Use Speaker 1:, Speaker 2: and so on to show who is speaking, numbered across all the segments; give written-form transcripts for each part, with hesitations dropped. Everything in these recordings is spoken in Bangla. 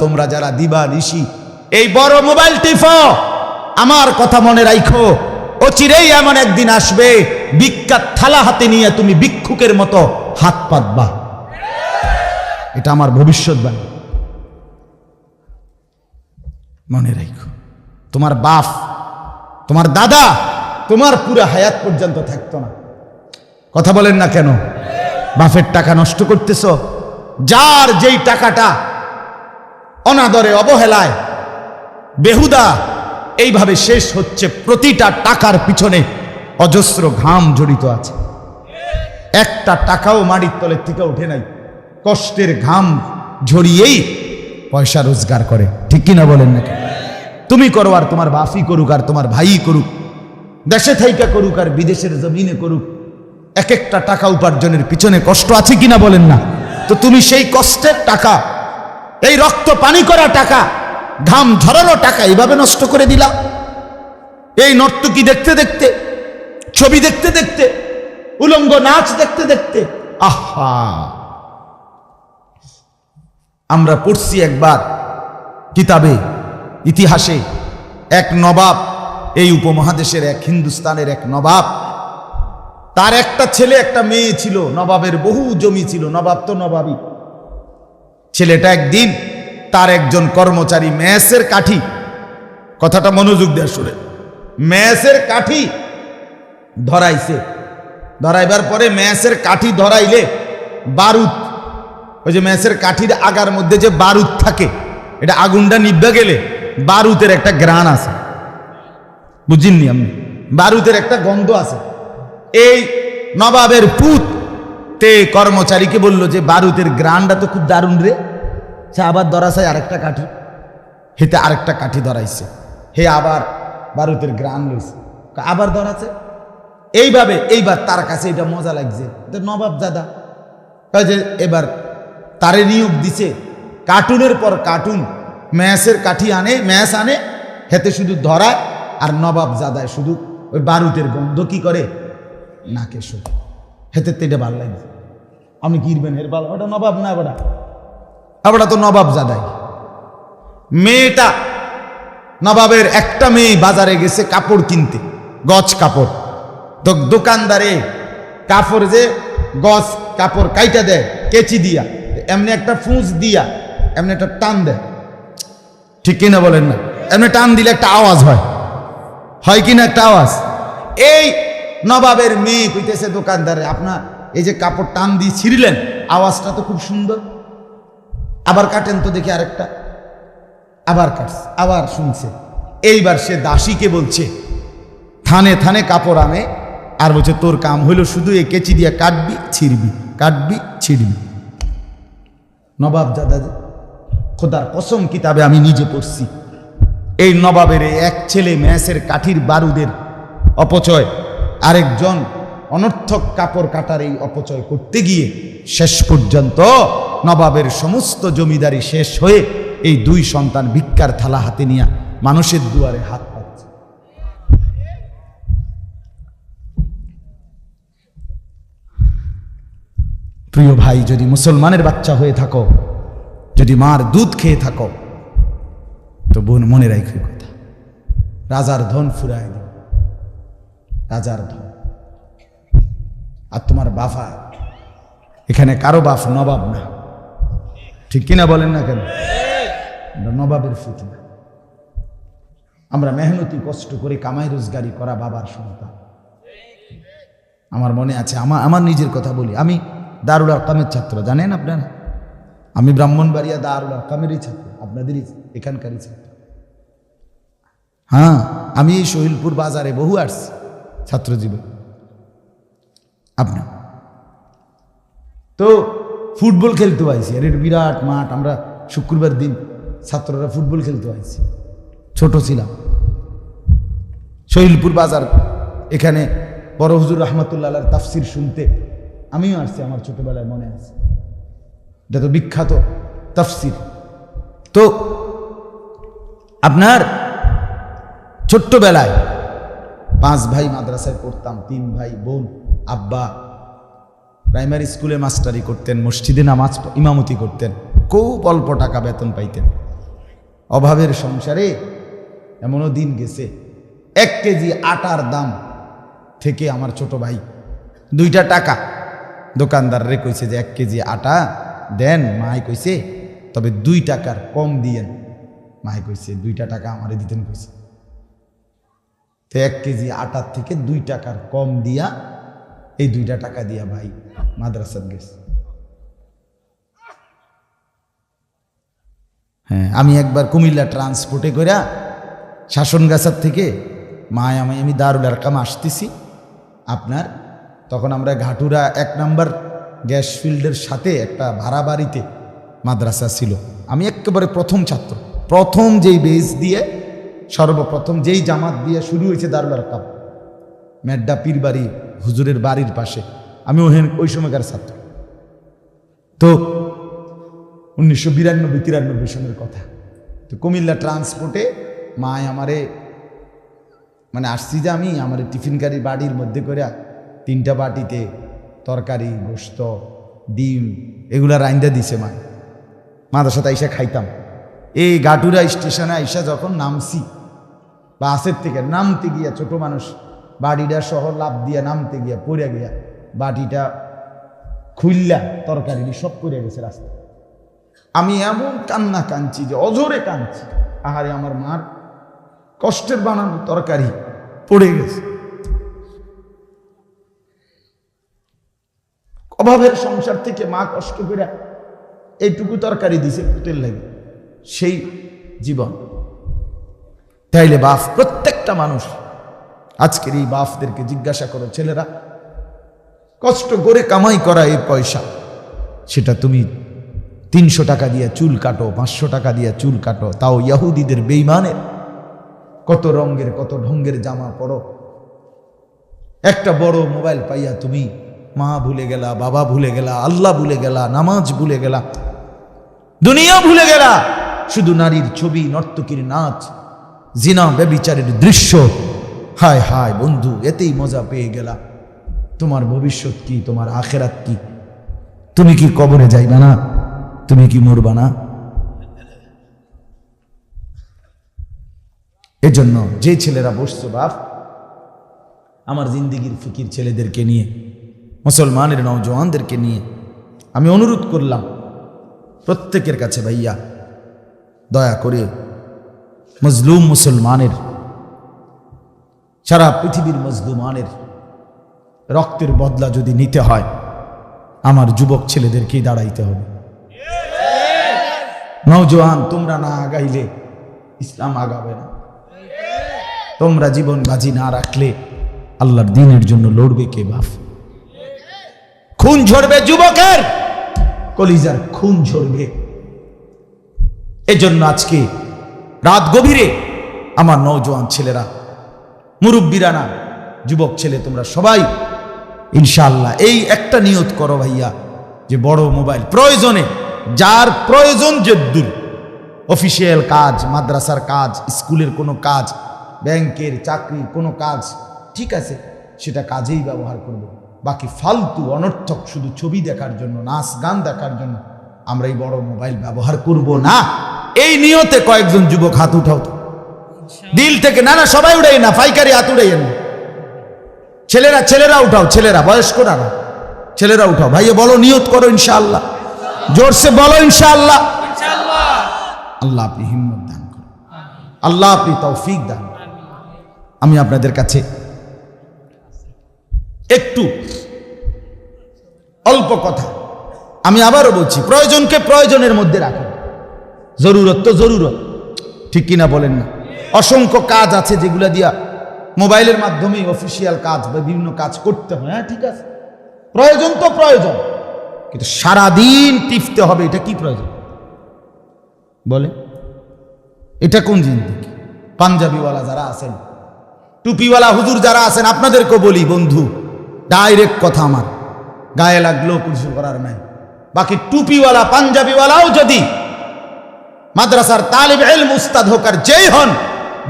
Speaker 1: তোমরা যারা দিবা নিশি এই বড় মোবাইল টিপো, আমার কথা মনে রাখো, অচিরেই এমন একদিন আসবে ভিক্ষার থালা হাতে নিয়ে তুমি ভিক্ষুকের মতো হাত পাতবা। এটা আমার ভবিষ্যৎবাণী, মনে রাখো। তোমার বাপ, তোমার দাদা, তোমার পুরো হায়াত পর্যন্ত থাকতো না। কথা বলেন না কেন? বাপের টাকা নষ্ট করতেছ। যার যেই টাকাটা অনাদরে, অবহেলায়, বেহুদা এইভাবে শেষ হচ্ছে, প্রতিটা টাকার পিছনে অজস্র ঘাম জড়িত আছে। একটা টাকাও মাটির তলের থেকে উঠে নাই, কষ্টের ঘাম ঝরিয়েই পয়সা রোজগার করে। ঠিক কিনা বলেন নাকি? তুমি করো আর তোমার বাপই করুক আর তোমার ভাই করুক, দেশে থাইকা করুক আর বিদেশের জমিনে করুক, এক একটা টাকা উপার্জনের পিছনে কষ্ট আছে কিনা বলেন না? তো তুমি সেই কষ্টের টাকা, এই রক্ত পানি করা টাকা, ঘাম ঝরানো টাকা এইভাবে নষ্ট করে দিলা। এই নর্তকী দেখতে দেখতে, ছবি দেখতে দেখতে, উলঙ্গ নাচ দেখতে দেখতে। আহা, আমরা পড়ছি একবার কিতাবে, ইতিহাসে, এক নবাব, এই উপমহাদেশের এক হিন্দুস্তানের এক নবাব, তার একটা ছেলে একটা মেয়ে ছিল। নবাবের বহু জমি ছিল, নবাব তো নবাবই। ছেলেটা একদিন তার একজন কর্মচারী মেসের কাঠি, কথাটা মনোযোগ দিয়ে শুনে, মেসের কাঠি ধরাইছে। ধরাইবার পরে মেসের কাঠি ধরাইলে বারুদ, ওই যে মেসের কাঠির আগার মধ্যে যে বারুদ থাকে, এটা আগুনটা নিভে গেলে বারুদের একটা গ্রান আছে, বুঝিননি আপনি? বারুদের একটা গন্ধ আছে। এই নবাবের পুত তে কর্মচারীকে বলল যে বারুদের গ্রানটা তো খুব দারুণ রে, সে আবার ধরাছে আরেকটা কাঠি, হেতে আরেকটা কাঠি ধরাইছে, হে আবার বারুদের গ্রান লইছে, আবার ধরাছে। এইভাবে এইবার তার কাছে এটা মজা লাগছে, নবাব দাদা যে এবার তারে নিয়োগ দিছে, কার্টুনের পর কার্টুন ম্যাসের কাঠি আনে, ম্যাস আনে, হেতে শুধু ধরায়, আর নবাব জাদায় শুধু ওই বারুদের গন্ধ কি করে নাকে শুধু, হেতে এটা ভালো লাগছে। আপনি কিনবেন এর ভালো, ওটা নবাব না, ওটা তো নবাব জাদাই। মেয়েটা, নবাবের একটা মেয়ে বাজারে গেছে কাপড় কিনতে, গজ কাপড়। তো দোকানদারে কাপড় যে গজ কাপড় কাইটা দেয় কেচি দিয়া, এমনি একটা ফুঁস দিয়া এমনি একটা টান দেয়, ঠিক কিনা বলেন না? এমনি টান দিলে একটা আওয়াজ হয় কিনা একটা আওয়াজ। এই নবাবের মেয়ে কইতেছে দোকানদারে, আপনার এই যে কাপড় টান দিয়ে ছিঁড়লেন, আওয়াজটা তো খুব সুন্দর, আবার কাটেন তো দেখি আরেকটা। আবার কাটছে, আবার শুনছে। এইবার সে দাসীকে বলছে, থানে থানে কাপড় আনে, আর বলছে তোর কাম হইল শুধু এই কেচি দিয়ে কাটবি ছিঁড়বি, কাটবি ছিঁড়বি। নবাব দাদা, খোদার কসম কিতাবে আমি নিজে পড়ছি, এই নবাবের এক ছেলে ম্যাসের কাঠির বারুদের অপচয়, আরেকজন অনর্থক কাপড় কাটার এই অপচয় করতে গিয়ে শেষ পর্যন্ত নবাবের সমস্ত জমিদারি শেষ হয়ে এই দুই সন্তান ভিক্ষার থালা হাতে নিয়ে মানুষের দুয়ারে হাত পাচ্ছে। প্রিয় ভাই, যদি মুসলমানের বাচ্চা হয়ে থাকো, যদি মার দুধ খেয়ে থাকো, তো বোন মনে রাখো কথা, রাজার ধন ফুরায় দিও, রাজার ধন। আর তোমার বাফা, এখানে কারো বাপ নবাব না, ঠিক কিনা বলেন না কেন? নবাবের ফুট না, আমরা মেহনতি কষ্ট করে কামাই রোজগারি করা বাবার সন্তান। আমার মনে আছে, আমার নিজের কথা বলি, আমি দারুল আরকামের ছাত্র, জানেন আপনারা? আমি ব্রাহ্মণবাড়িয়া দারুল আরকামেরই ছাত্র, আপনাদেরই এখানকারই ছাত্র। হ্যাঁ, আমি এই শহীদপুর বাজারে বহু আসছি ছাত্র জীবন। আপনি তো ফুটবল খেলতে পাইছি, আর বিরাট মাঠ, আমরা শুক্রবার দিন ছাত্ররা ফুটবল খেলতে পাইছি, ছোট ছিলাম। শহীদপুর বাজার, এখানে বড় হুজুর রহমতুল্লাহ তাফসির শুনতে আমিও আসছি, আমার ছোটবেলায় মনে আছে, এটা তো বিখ্যাত তাফসির। তো আপনার ছোট্টবেলায় 5 ভাই মাদ্রাসায় পড়তাম, 3 ভাই বোন। আব্বা প্রাইমারি স্কুলে মাস্টারি করতেন, মসজিদে নামাজ ইমামতি করতেন, খুব অল্প টাকা বেতন পাইতেন। অভাবের সংসারে এমনও দিন গেছে 1 কেজি আটার দাম থেকে আমার ছোট ভাই 2টা টাকা দোকানদাররে কইছে যে 1 কেজি আটা দেন। মাই কইছে তবে 2 টাকার কম দিয়েন। মাই কইছে 2টা টাকা আমারে দিতেন কইছে। তো 1 কেজি আটার থেকে 2 টাকার কম দিয়া এই 2টা টাকা দিয়া ভাই মাদ্রাসাত গেছে। হ্যাঁ, আমি একবার কুমিল্লা ট্রান্সপোর্টে কইরা শাসনগাছার থেকে মায় আমি দারুল আরকাম আসতেছি আপনার, তখন আমরা ঘাটুরা 1 নম্বর গ্যাস ফিল্ডের সাথে একটা ভাড়া বাড়িতে মাদ্রাসা ছিল। আমি একেবারে প্রথম ছাত্র, প্রথম যেই বেস দিয়ে সর্বপ্রথম যেই জামাত দিয়ে শুরু হয়েছে দারুল আরকাম, মেড্ডা পীর বাড়ি হুজুরের বাড়ির পাশে, আমি ওই সময়কার ছাত্র। তো 1992-93 সনের কথা। তো কুমিল্লা ট্রান্সপোর্টে মায় আমারে মানে আসছি যে আমি আমার টিফিন গাড়ি বাড়ির মধ্যে করে 3টা বাটিতে তরকারি, গোশত, ডিম এগুলা রাইন্দা দিছে মা। মাদ্রাসাতে আইসা খাইতাম। এই গাটুরা স্টেশনে আইসা যখন নামছি বাসের থেকে নামতে গিয়া, ছোট মানুষ বাড়িটা সহ লাভ দিয়া নামতে গিয়া পড়ে গিয়া বাটিটা খুললা তরকারি সব পড়ে গেছে রাস্তা। আমি এমন কান্না কাঁদছি যে অজরে কাঁদছি, আহারে আমার মার কষ্টের বানানো তরকারি পড়ে গেছে। অভাবের সংসার থেকে মা কষ্ট করে এইটুকু তরকারি দিছে পুতের লাগে, সেই জীবন। তাইলে বাপ, প্রত্যেকটা মানুষ আজকের এই বাপদেরকে জিজ্ঞাসা করো, ছেলেরা কষ্ট করে কামাই করা এই পয়সা, সেটা তুমি 300 টাকা দিয়ে চুল কাটো, 500 টাকা দিয়ে চুল কাটো, তাও ইহুদিদের বেঈমানের কত রঙের কত ঢঙ্গের জামা পরো। একটা বড় মোবাইল পাইয়া তুমি মা ভুলে গেলা, বাবা ভুলে গেলা, আল্লাহ ভুলে গেলা, নামাজ ভুলে গেলা, দুনিয়া ভুলে গেলা। শুধু নারীর ছবি, নর্তকীর নাচ, জিনা ব্যভিচারের দৃশ্য। হায় হায় বন্ধু, এতেই মজা পেয়ে গেলা। তোমার ভবিষ্যৎ কি? তোমার আখেরাত কি? তুমি কি কবরে যাইবা না? তুমি কি মরবা না? এজন্য যে ছেলেরা বসছো বাপ, আমার জিন্দিগির ফিকির ছেলেদেরকে নিয়ে, মুসলমানের নওজওয়ানদেরকে নিয়ে আমি অনুরোধ করলাম প্রত্যেকের কাছে, ভাইয়া দয়া করে মজলুম মুসলমানের, সারা পৃথিবীর মজলুমানের রক্তের বদলা যদি নিতে হয়, আমার যুবক ছেলেদেরকেই দাঁড়াইতে হবে। নওজওয়ান, তোমরা না আগাইলে ইসলাম আগাবে না। তোমরা জীবন বাজি না রাখলে আল্লাহর দ্বীনের জন্য লড়বে কে বাপ? খুন ঝরবে যুবকের, কলিজার খুন ঝরবে। এজন্য আজকে রাত গভীরে আমার নওজওয়ান ছেলেরা, মুরব্বীরা না, যুবক ছেলে, তোমরা সবাই ইনশাআল্লাহ এই একটা নিয়ত করো ভাইয়া, যে বড় মোবাইল প্রয়োজনে, যার প্রয়োজন যদ্দুর, অফিসিয়াল কাজ, মাদ্রাসার কাজ, স্কুলের কোনো কাজ, ব্যাংকের চাকরির কোনো কাজ, ঠিক আছে, সেটা কাজেই ব্যবহার করব। বাকি ফালতু অনর্থক শুধু ছবি দেখার জন্য, নাচ গান দেখার জন্য আমরা এই বড় মোবাইল ব্যবহার করব না। এই নিয়তে কয়েকজন যুবক হাত উঠাও তো দিল থেকে। না না, সবাই উঠাই না, পাইকারি হাত উঠাইয়েন না। ছেলেরা উঠাও, ছেলেরা, বয়স্করা না, ছেলেরা উঠাও। ভাইয়া বলো, নিয়ত করো ইনশাআল্লাহ, জোরসে বলো ইনশাআল্লাহ। আল্লাহ আপনি হিম্মত দান করুন, আল্লাহ আপনি তৌফিক দান। আমি আপনাদের কাছে একটু অল্প কথা, আমি আবারও বলছি, প্রয়োজনকে প্রয়োজনের মধ্যে রাখুন, জরুরত তো জরুরত, ঠিক কিনা বলেন না? অসংখ্য কাজ আছে যেগুলা দিয়া মোবাইলের মাধ্যমে অফিসিয়াল কাজ বা বিভিন্ন কাজ করতে হয়, হ্যাঁ ঠিক আছে, প্রয়োজন তো প্রয়োজন, কিন্তু সারাদিন টিপতে হবে, এটা কি প্রয়োজন বলে? এটা কোন জিন্দেগি? পাঞ্জাবিওয়ালা যারা আছেন, টুপিওয়ালা হুজুর যারা আছেন, আপনাদেরকেও বলি বন্ধু, ডাইরেক্ট কথা আমার, গায়ে লাগলেও কিছু করার নাই। বাকি টুপিওয়ালা পাঞ্জাবিওয়ালাও যদি মাদ্রাসার তালিব ইলম উস্তাদ হোক আর যেই হন,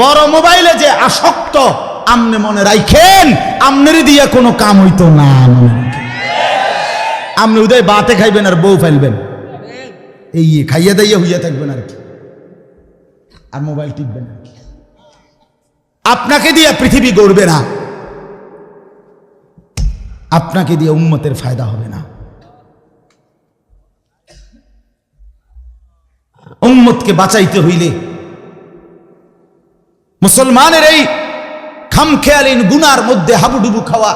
Speaker 1: বড় মোবাইলে যে আসক্ত, আমনে মনে রাখেন আমনেরই দিয়া কোনো কাম হইতো না। আমনে উদয় বাতে খাইবেন আর বউ ফেলবেন, এই খাইয়া দাইয়া হইয়া থাকবেন আর কি, আর মোবাইল টিপবেন আর কি। আপনাকে দিয়ে পৃথিবী গড়বে না, আপনাকে দিয়ে উম্মতের ফায়দা হবে না। উম্মতকে বাঁচাইতে হইলে, মুসলমানের এই খামখেয়ালিন গুনার মধ্যে হাবুডুবু খাওয়া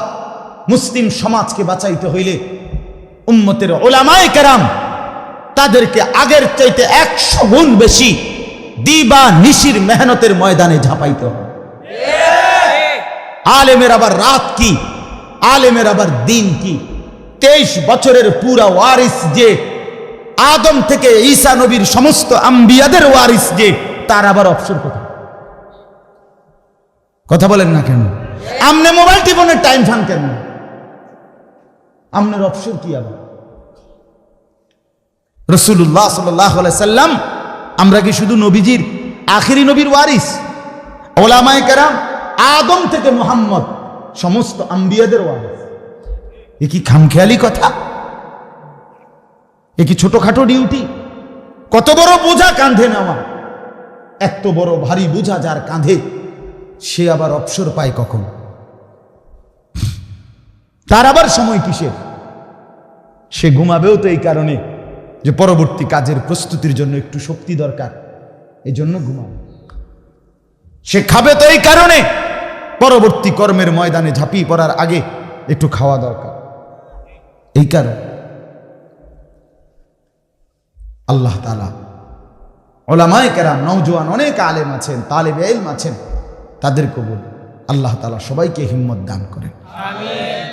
Speaker 1: মুসলিম সমাজকে বাঁচাইতে হইলে উম্মতের উলামায়ে কেরাম তাদেরকে আগের চাইতে 100 গুণ বেশি দিবা নিশির মেহনতের ময়দানে ঝাঁপাইতে হবে। আলেমের আবার রাত কি, আলেমের আবার দিন কি? 23 বছরের পুরা ওয়ারিস যে, আদম থেকে ঈসা নবীর সমস্ত আম্বিয়াদের ওয়ারিস যে, তার আবার অবসর কোথায়? কথা বলেন না কেন? আমনে মোবাইল টিপনের টাইম ফান কেন? আমনের অবসর কি? আবার রাসূলুল্লাহ সাল্লাল্লাহু আলাইহি সাল্লাম, আমরা কি শুধু নবীজির আখেরি নবীর ওয়ারিস? উলামায়ে কেরাম আদম থেকে মুহাম্মদ সমস্ত আম্বিয়াদের ওয়ারিস। এ কি খামখেয়ালি কথা? এ কি ছোটখাটো ডিউটি? কত বড় বোঝা কাঁধে নেওয়া, এত বড় ভারী বোঝা যার কাঁধে, সে আবার অবসর পায় কখন? তার আবার সময় কিসের? সে ঘুমাবেও তো এই কারণে যে পরবর্তী কাজের প্রস্তুতির জন্য একটু শক্তি দরকার, এই জন্য ঘুমাবে। সে খাবে তো এই কারণে পরবর্তী কর্মের ময়দানে ঝাঁপিয়ে পড়ার আগে একটু খাওয়া দরকার, এই কারণে। আল্লাহ তাআলা উলামায়ে কেরাম, নওজোয়ান অনেক আলেম আছেন, তালেবে ইলম আছেন, তাদের কবুল আল্লাহ তাআলা সবাইকে হিম্মত দান করেন। আমিন।